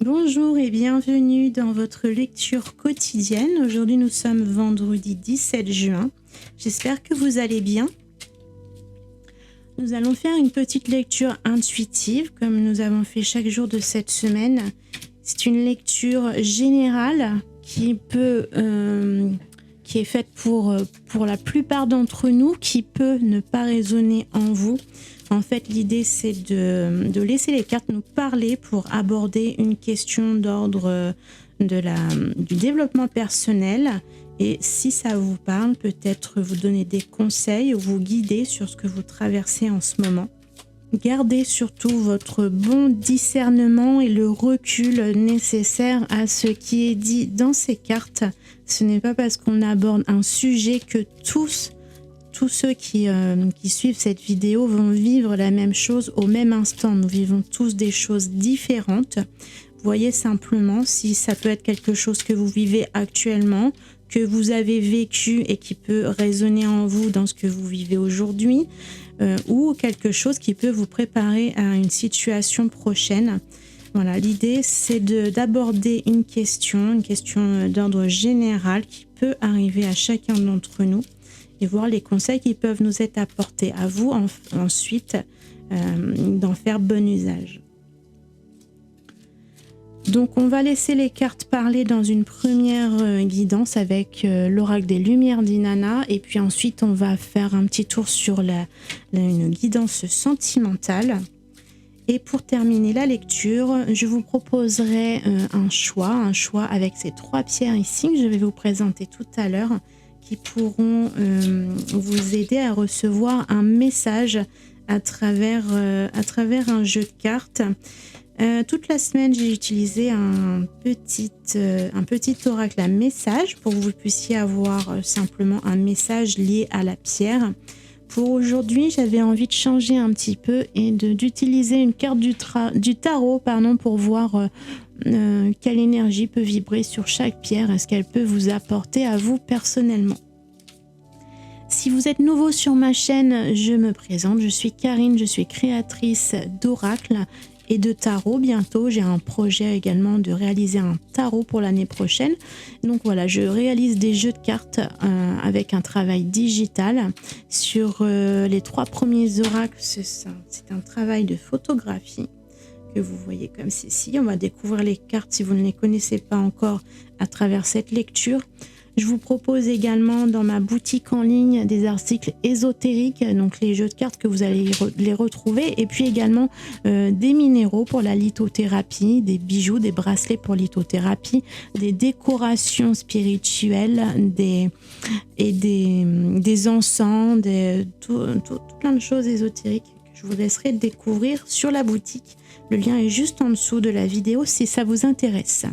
Bonjour et bienvenue dans votre lecture quotidienne. Aujourd'hui nous sommes vendredi 17 juin. J'espère que vous allez bien. Nous allons faire une petite lecture intuitive comme nous avons fait chaque jour de cette semaine. C'est une lecture générale qui est faite pour la plupart d'entre nous, qui peut ne pas résonner en vous. En fait, l'idée, c'est de laisser les cartes nous parler pour aborder une question d'ordre du développement personnel. Et si ça vous parle, peut-être vous donner des conseils ou vous guider sur ce que vous traversez en ce moment. Gardez surtout votre bon discernement et le recul nécessaire à ce qui est dit dans ces cartes. Ce n'est pas parce qu'on aborde un sujet que tous ceux qui suivent cette vidéo vont vivre la même chose au même instant. Nous vivons tous des choses différentes. Voyez simplement si ça peut être quelque chose que vous vivez actuellement, que vous avez vécu et qui peut résonner en vous dans ce que vous vivez aujourd'hui, ou quelque chose qui peut vous préparer à une situation prochaine. Voilà, l'idée c'est d'aborder une question d'ordre général qui peut arriver à chacun d'entre nous et voir les conseils qui peuvent nous être apportés à vous ensuite d'en faire bon usage. Donc on va laisser les cartes parler dans une première guidance avec l'oracle des lumières d'Inanna et puis ensuite on va faire un petit tour sur une guidance sentimentale. Et pour terminer la lecture, je vous proposerai un choix avec ces 3 pierres ici que je vais vous présenter tout à l'heure qui pourront vous aider à recevoir un message à travers un jeu de cartes. Toute la semaine, j'ai utilisé un petit oracle à message pour que vous puissiez avoir simplement un message lié à la pierre. Pour aujourd'hui, j'avais envie de changer un petit peu et d'utiliser une carte du tarot pour voir quelle énergie peut vibrer sur chaque pierre. Est-ce qu'elle peut vous apporter à vous personnellement? Si vous êtes nouveau sur ma chaîne, je me présente. Je suis Karine, je suis créatrice d'oracle et de tarot. Bientôt, j'ai un projet également de réaliser un tarot pour l'année prochaine. Donc voilà, je réalise des jeux de cartes avec un travail digital. Sur les 3 premiers oracles, c'est un travail de photographie que vous voyez comme ceci. On va découvrir les cartes si vous ne les connaissez pas encore à travers cette lecture. Je vous propose également dans ma boutique en ligne des articles ésotériques, donc les jeux de cartes que vous allez les retrouver, et puis également des minéraux pour la lithothérapie, des bijoux, des bracelets pour lithothérapie, des décorations spirituelles, des encens, tout plein de choses ésotériques que je vous laisserai découvrir sur la boutique. Le lien est juste en dessous de la vidéo si ça vous intéresse.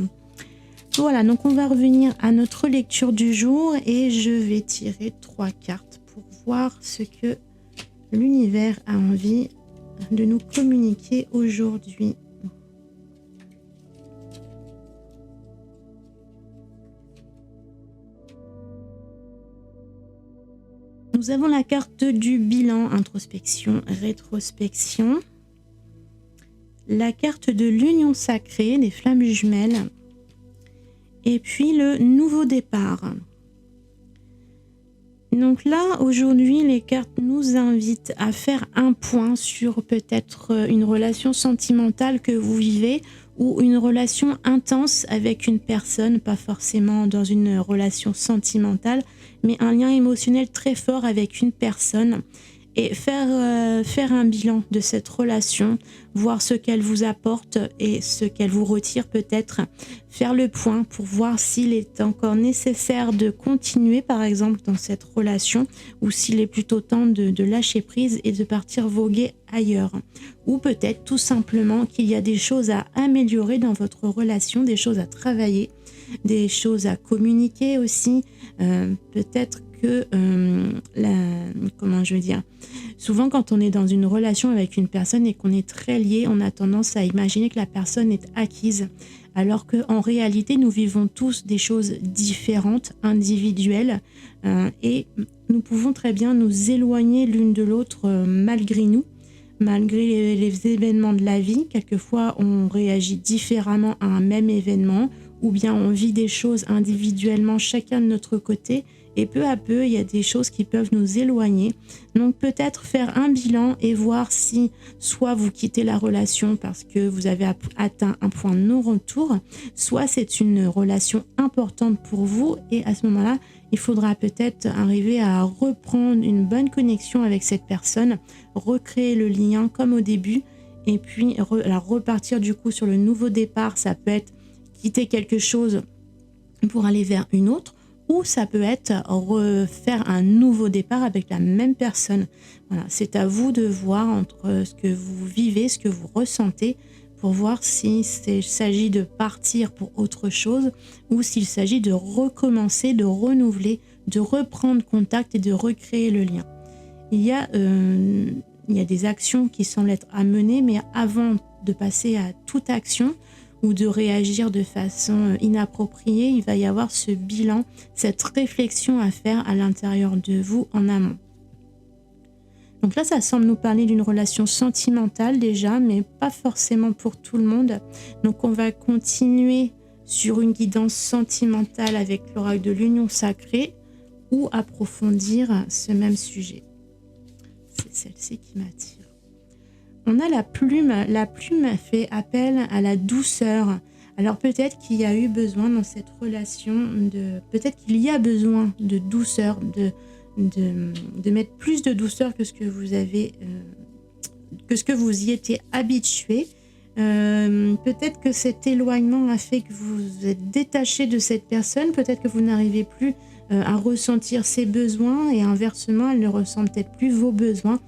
Voilà, donc on va revenir à notre lecture du jour et je vais tirer 3 cartes pour voir ce que l'univers a envie de nous communiquer aujourd'hui. Nous avons la carte du bilan, introspection, rétrospection. La carte de l'union sacrée, des flammes jumelles. Et puis le nouveau départ. Donc là, aujourd'hui, les cartes nous invitent à faire un point sur peut-être une relation sentimentale que vous vivez ou une relation intense avec une personne, pas forcément dans une relation sentimentale, mais un lien émotionnel très fort avec une personne. Et faire un bilan de cette relation, voir ce qu'elle vous apporte et ce qu'elle vous retire peut-être, faire le point pour voir s'il est encore nécessaire de continuer par exemple dans cette relation ou s'il est plutôt temps de lâcher prise et de partir voguer ailleurs. Ou peut-être tout simplement qu'il y a des choses à améliorer dans votre relation, des choses à travailler, des choses à communiquer aussi, peut-être que souvent quand on est dans une relation avec une personne et qu'on est très lié, on a tendance à imaginer que la personne est acquise, alors qu'en réalité nous vivons tous des choses différentes, individuelles, et nous pouvons très bien nous éloigner l'une de l'autre malgré nous, malgré les événements de la vie. Quelquefois, on réagit différemment à un même événement, ou bien on vit des choses individuellement, chacun de notre côté, et peu à peu, il y a des choses qui peuvent nous éloigner. Donc peut-être faire un bilan et voir si soit vous quittez la relation parce que vous avez atteint un point de non-retour, soit c'est une relation importante pour vous, et à ce moment-là, il faudra peut-être arriver à reprendre une bonne connexion avec cette personne, recréer le lien comme au début, et puis repartir du coup sur le nouveau départ. Ça peut être quitter quelque chose pour aller vers une autre, ou ça peut être refaire un nouveau départ avec la même personne. Voilà, c'est à vous de voir entre ce que vous vivez, ce que vous ressentez, pour voir s'il s'agit de partir pour autre chose ou s'il s'agit de recommencer, de renouveler, de reprendre contact et de recréer le lien. Il y a des actions qui semblent être à mener, mais avant de passer à toute action ou de réagir de façon inappropriée, il va y avoir ce bilan, cette réflexion à faire à l'intérieur de vous en amont. Donc là, ça semble nous parler d'une relation sentimentale déjà, mais pas forcément pour tout le monde. Donc on va continuer sur une guidance sentimentale avec l'oracle de l'union sacrée ou approfondir ce même sujet. C'est celle-ci qui m'attire. On a la plume. La plume fait appel à la douceur. Alors peut-être qu'il y a eu besoin dans cette relation peut-être qu'il y a besoin de douceur, de mettre plus de douceur que ce que vous avez, que ce que vous y étiez habitué. Peut-être que cet éloignement a fait que vous êtes détaché de cette personne. Peut-être que vous n'arrivez plus à ressentir ses besoins, et inversement, elle ne ressent peut-être plus vos besoins.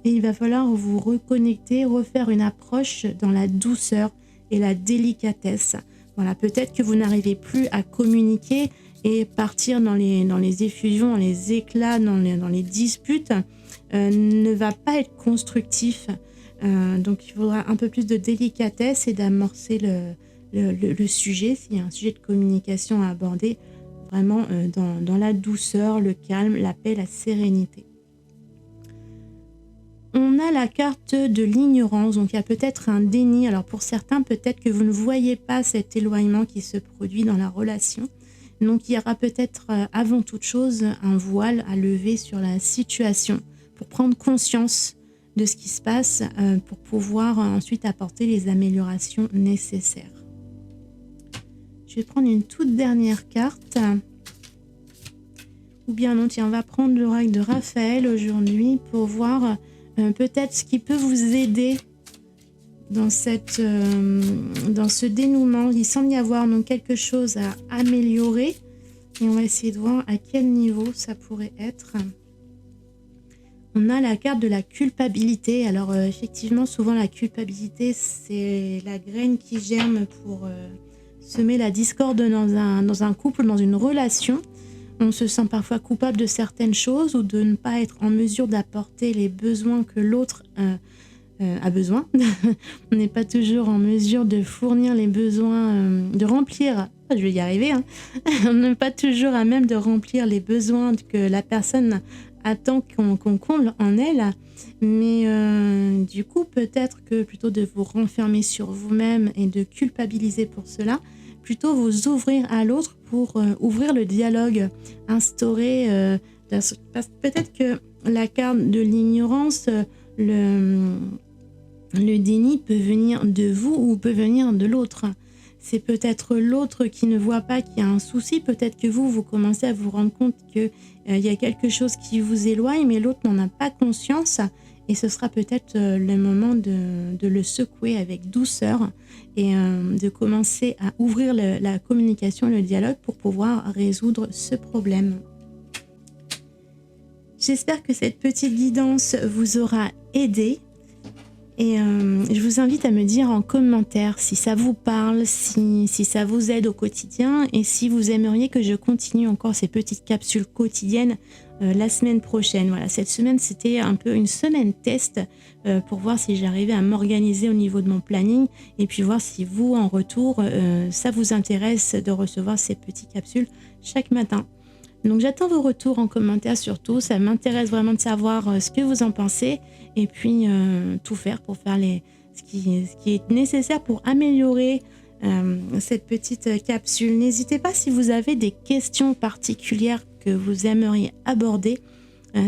Et il va falloir vous reconnecter, refaire une approche dans la douceur et la délicatesse. Voilà, peut-être que vous n'arrivez plus à communiquer, et partir dans les effusions, dans les éclats, dans les disputes ne va pas être constructif. Donc il faudra un peu plus de délicatesse et d'amorcer le sujet, s'il y a un sujet de communication à aborder, vraiment dans la douceur, le calme, la paix, la sérénité. On a la carte de l'ignorance, donc il y a peut-être un déni. Alors pour certains, peut-être que vous ne voyez pas cet éloignement qui se produit dans la relation. Donc il y aura peut-être avant toute chose un voile à lever sur la situation pour prendre conscience de ce qui se passe, pour pouvoir ensuite apporter les améliorations nécessaires. Je vais prendre une toute dernière carte. Ou bien non, tiens, on va prendre l'oracle de Raphaël aujourd'hui pour voir peut-être ce qui peut vous aider dans ce dénouement. Il semble y avoir donc quelque chose à améliorer, et on va essayer de voir à quel niveau ça pourrait être. On a la carte de la culpabilité. Alors effectivement, souvent la culpabilité, c'est la graine qui germe pour semer la discorde dans un couple, dans une relation. On se sent parfois coupable de certaines choses, ou de ne pas être en mesure d'apporter les besoins que l'autre a besoin. On n'est pas toujours en mesure de fournir les besoins, de remplir, je vais y arriver, hein. On n'est pas toujours à même de remplir les besoins que la personne attend qu'on comble en elle. Mais du coup, peut-être que plutôt de vous renfermer sur vous-même et de culpabiliser pour cela, plutôt vous ouvrir à l'autre pour ouvrir le dialogue, instaurer... peut-être que la carte de l'ignorance, le déni peut venir de vous ou peut venir de l'autre. C'est peut-être l'autre qui ne voit pas qu'il y a un souci. Peut-être que vous commencez à vous rendre compte qu'il y a quelque chose qui vous éloigne, mais l'autre n'en a pas conscience. Et ce sera peut-être le moment de le secouer avec douceur et de commencer à ouvrir la communication, le dialogue pour pouvoir résoudre ce problème. J'espère que cette petite guidance vous aura aidé. Et je vous invite à me dire en commentaire si ça vous parle, si ça vous aide au quotidien, et si vous aimeriez que je continue encore ces petites capsules quotidiennes la semaine prochaine. Voilà, cette semaine, c'était un peu une semaine test pour voir si j'arrivais à m'organiser au niveau de mon planning, et puis voir si vous, en retour, ça vous intéresse de recevoir ces petites capsules chaque matin. Donc j'attends vos retours en commentaire surtout, ça m'intéresse vraiment de savoir ce que vous en pensez et puis tout faire pour faire ce qui est nécessaire pour améliorer cette petite capsule. N'hésitez pas si vous avez des questions particulières que vous aimeriez aborder.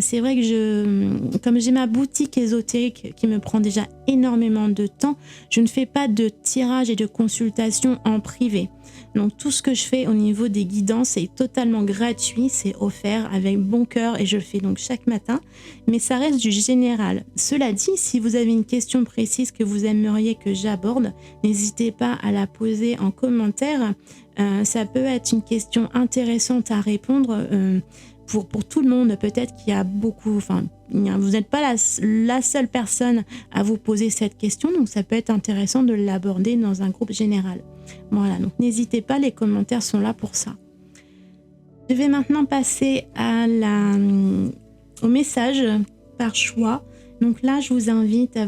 C'est vrai que comme j'ai ma boutique ésotérique qui me prend déjà énormément de temps, je ne fais pas de tirage et de consultation en privé. Donc tout ce que je fais au niveau des guidances est totalement gratuit, c'est offert avec bon cœur et je le fais donc chaque matin, mais ça reste du général. Cela dit, si vous avez une question précise que vous aimeriez que j'aborde, n'hésitez pas à la poser en commentaire. Ça peut être une question intéressante à répondre pour tout le monde. Peut-être qu'il y a beaucoup, vous n'êtes pas la seule personne à vous poser cette question, donc ça peut être intéressant de l'aborder dans un groupe général. Voilà, donc n'hésitez pas, les commentaires sont là pour ça. Je vais maintenant passer au message par choix. Donc là, je vous invite à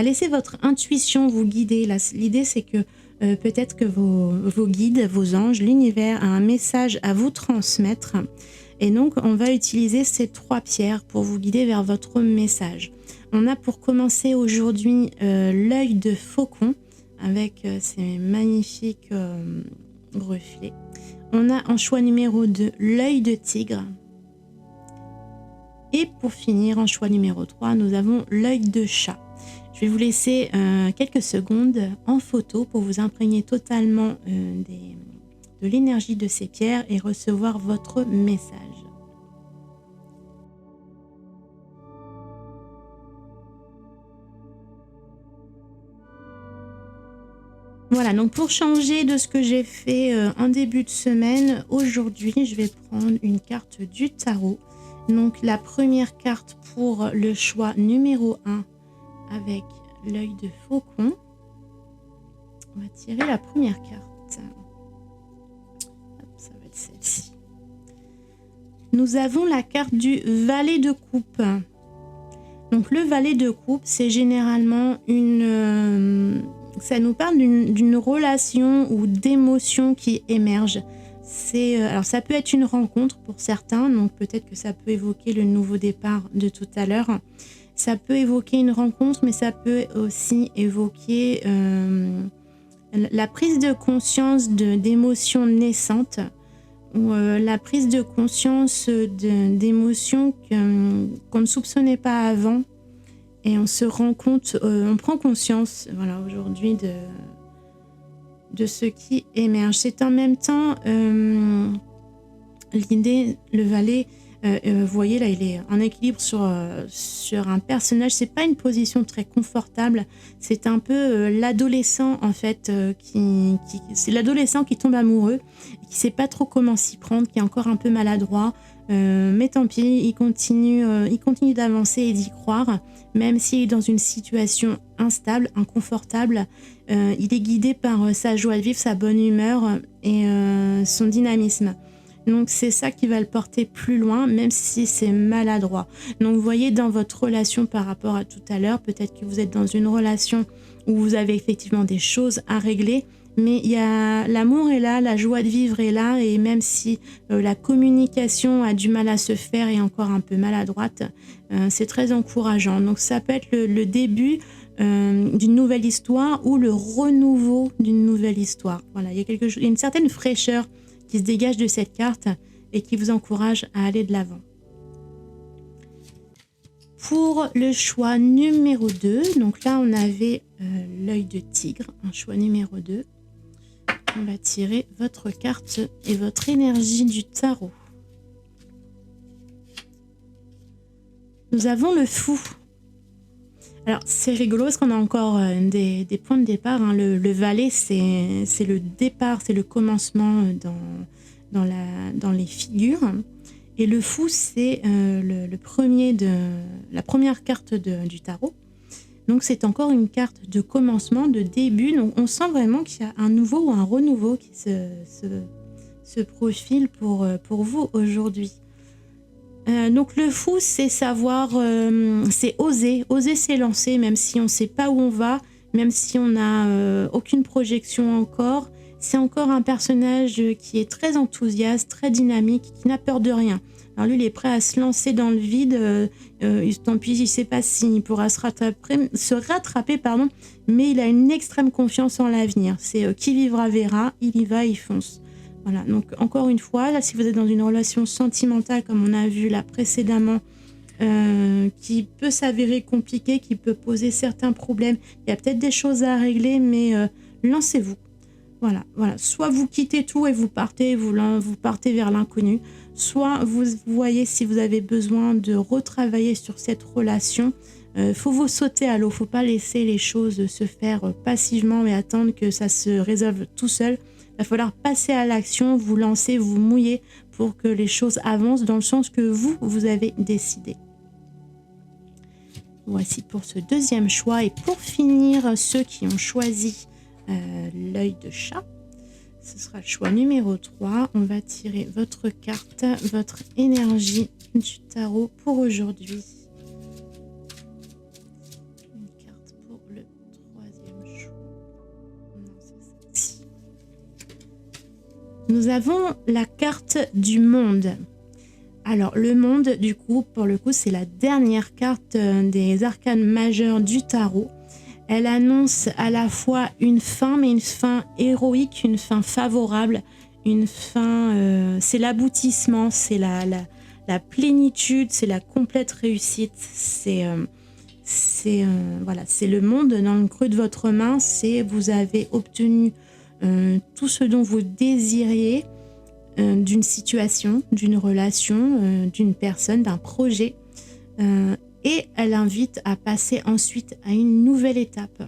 laisser votre intuition vous guider. L'idée, c'est que peut-être que vos guides, vos anges, l'univers a un message à vous transmettre. Et donc, on va utiliser ces 3 pierres pour vous guider vers votre message. On a pour commencer aujourd'hui l'œil de faucon avec ces magnifiques reflets. On a en choix numéro 2 l'œil de tigre. Et pour finir, en choix numéro 3, nous avons l'œil de chat. Je vais vous laisser quelques secondes en photo pour vous imprégner totalement de l'énergie de ces pierres et recevoir votre message. Voilà, donc pour changer de ce que j'ai fait en début de semaine, aujourd'hui, je vais prendre une carte du tarot. Donc la première carte pour le choix numéro 1 avec l'œil de faucon. On va tirer la première carte. Hop, ça va être celle-ci. Nous avons la carte du valet de coupe. Donc le valet de coupe, c'est généralement ça nous parle d'une relation ou d'émotion qui émerge. Alors ça peut être une rencontre pour certains, donc peut-être que ça peut évoquer le nouveau départ de tout à l'heure. Ça peut évoquer une rencontre, mais ça peut aussi évoquer la prise de conscience d'émotions naissantes ou la prise de conscience d'émotions qu'on ne soupçonnait pas avant. Et on se rend compte, on prend conscience aujourd'hui de ce qui émerge. C'est en même temps l'idée, le valet, vous voyez là, il est en équilibre sur un personnage. C'est pas une position très confortable. C'est un peu l'adolescent en fait, c'est l'adolescent qui tombe amoureux, qui sait pas trop comment s'y prendre, qui est encore un peu maladroit. Mais tant pis, il continue d'avancer et d'y croire, même s'il est dans une situation instable, inconfortable. Il est guidé par sa joie de vivre, sa bonne humeur et son dynamisme. Donc c'est ça qui va le porter plus loin, même si c'est maladroit. Donc vous voyez, dans votre relation par rapport à tout à l'heure, peut-être que vous êtes dans une relation où vous avez effectivement des choses à régler, mais l'amour est là, la joie de vivre est là, et même si la communication a du mal à se faire et encore un peu maladroite, c'est très encourageant. Donc ça peut être le début d'une nouvelle histoire ou le renouveau d'une nouvelle histoire. Voilà, il y a une certaine fraîcheur qui se dégage de cette carte et qui vous encourage à aller de l'avant. Pour le choix numéro 2, donc là on avait l'œil de tigre, un choix numéro 2. On va tirer votre carte et votre énergie du tarot. Nous avons le fou. Alors c'est rigolo parce qu'on a encore des points de départ. Hein. Le valet, c'est le départ, c'est le commencement dans les figures. Et le fou, c'est la première carte du tarot. Donc c'est encore une carte de commencement, de début. Donc on sent vraiment qu'il y a un nouveau ou un renouveau qui se profile pour vous aujourd'hui. Donc le fou, c'est savoir, c'est oser s'élancer, même si on ne sait pas où on va, même si on n'a aucune projection encore. c'est encore un personnage qui est très enthousiaste, très dynamique, qui n'a peur de rien. Alors lui, il est prêt à se lancer dans le vide. Tant pis, il ne sait pas s'il pourra se rattraper, mais il a une extrême confiance en l'avenir. C'est qui vivra verra, il y va, il fonce. Voilà, donc encore une fois, là, si vous êtes dans une relation sentimentale, comme on a vu là précédemment, qui peut s'avérer compliquée, qui peut poser certains problèmes, il y a peut-être des choses à régler, mais lancez-vous. Voilà. Soit vous quittez tout et vous partez vers l'inconnu, soit vous voyez si vous avez besoin de retravailler sur cette relation. Faut vous sauter à l'eau, faut pas laisser les choses se faire passivement et attendre que ça se résolve tout seul. Il va falloir passer à l'action, vous lancer, vous mouiller pour que les choses avancent dans le sens que vous avez décidé. Voici pour ce deuxième choix. Et pour finir, ceux qui ont choisi l'œil de chat, ce sera le choix numéro 3. On va tirer votre carte, votre énergie du tarot pour aujourd'hui. Une carte pour le troisième choix. Non, c'est celle-ci. Nous avons la carte du monde. Alors, le monde, du coup, pour le coup, c'est la dernière carte des arcanes majeures du tarot. Elle annonce à la fois une fin, mais une fin héroïque, une fin favorable, une fin... c'est l'aboutissement, c'est la plénitude, c'est la complète réussite. Voilà, c'est le monde dans le creux de votre main. C'est vous avez obtenu tout ce dont vous désiriez d'une situation, d'une relation, d'une personne, d'un projet. Et elle invite à passer ensuite à une nouvelle étape.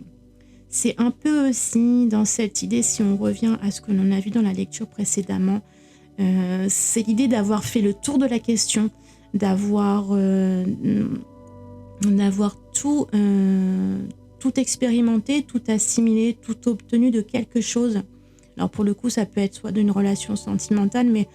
C'est un peu aussi dans cette idée, si on revient à ce que l'on a vu dans la lecture précédemment, c'est l'idée d'avoir fait le tour de la question, d'avoir tout expérimenté, tout assimilé, tout obtenu de quelque chose. Alors pour le coup, ça peut être soit d'une relation sentimentale, mais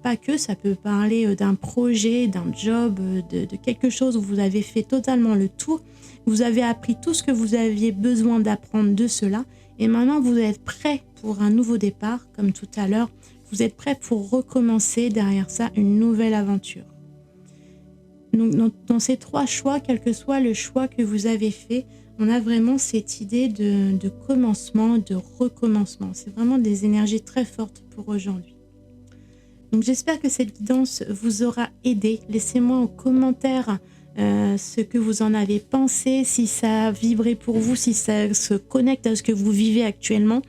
pas que, ça peut parler d'un projet, d'un job, de quelque chose où vous avez fait totalement le tour, vous avez appris tout ce que vous aviez besoin d'apprendre de cela, et maintenant vous êtes prêt pour un nouveau départ, comme tout à l'heure, vous êtes prêt pour recommencer derrière ça une nouvelle aventure. Donc dans ces 3 choix, quel que soit le choix que vous avez fait, on a vraiment cette idée de commencement, de recommencement. C'est vraiment des énergies très fortes pour aujourd'hui. Donc j'espère que cette guidance vous aura aidé. Laissez-moi en commentaire ce que vous en avez pensé, si ça a vibré pour vous, si ça se connecte à ce que vous vivez actuellement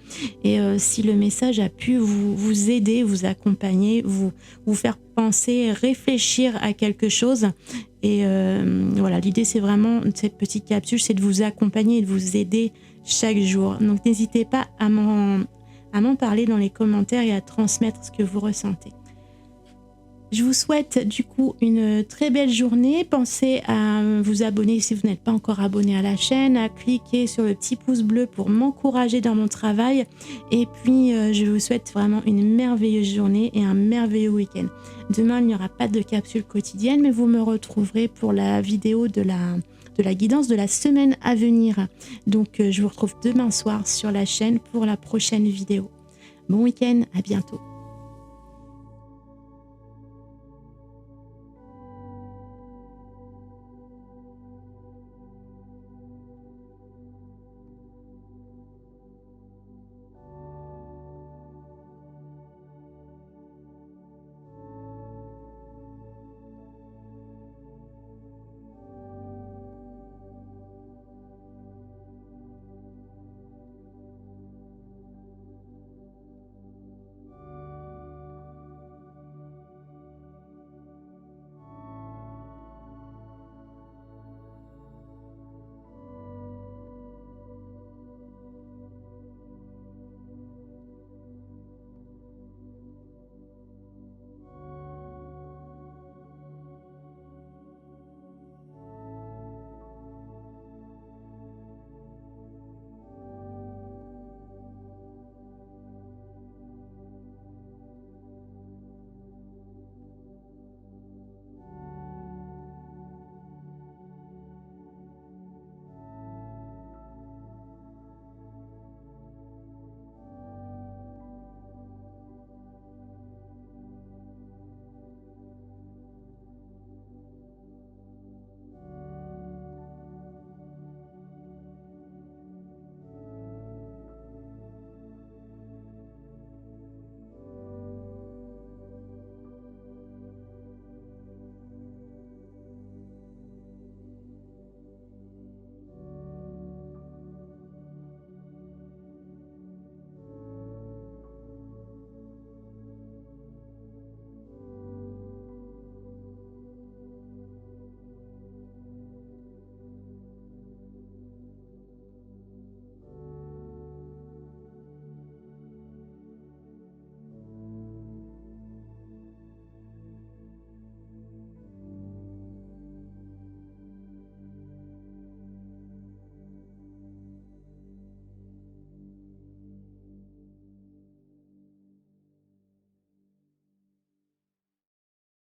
et si le message a pu vous aider, vous accompagner, vous faire penser, réfléchir à quelque chose. Et voilà, l'idée c'est vraiment, cette petite capsule, c'est de vous accompagner et de vous aider chaque jour. Donc n'hésitez pas à m'en parler dans les commentaires et à transmettre ce que vous ressentez. Je vous souhaite du coup une très belle journée. Pensez à vous abonner si vous n'êtes pas encore abonné à la chaîne, à cliquer sur le petit pouce bleu pour m'encourager dans mon travail. Et puis, je vous souhaite vraiment une merveilleuse journée et un merveilleux week-end. Demain, il n'y aura pas de capsule quotidienne, mais vous me retrouverez pour la vidéo de la guidance de la semaine à venir. Donc, je vous retrouve demain soir sur la chaîne pour la prochaine vidéo. Bon week-end, à bientôt.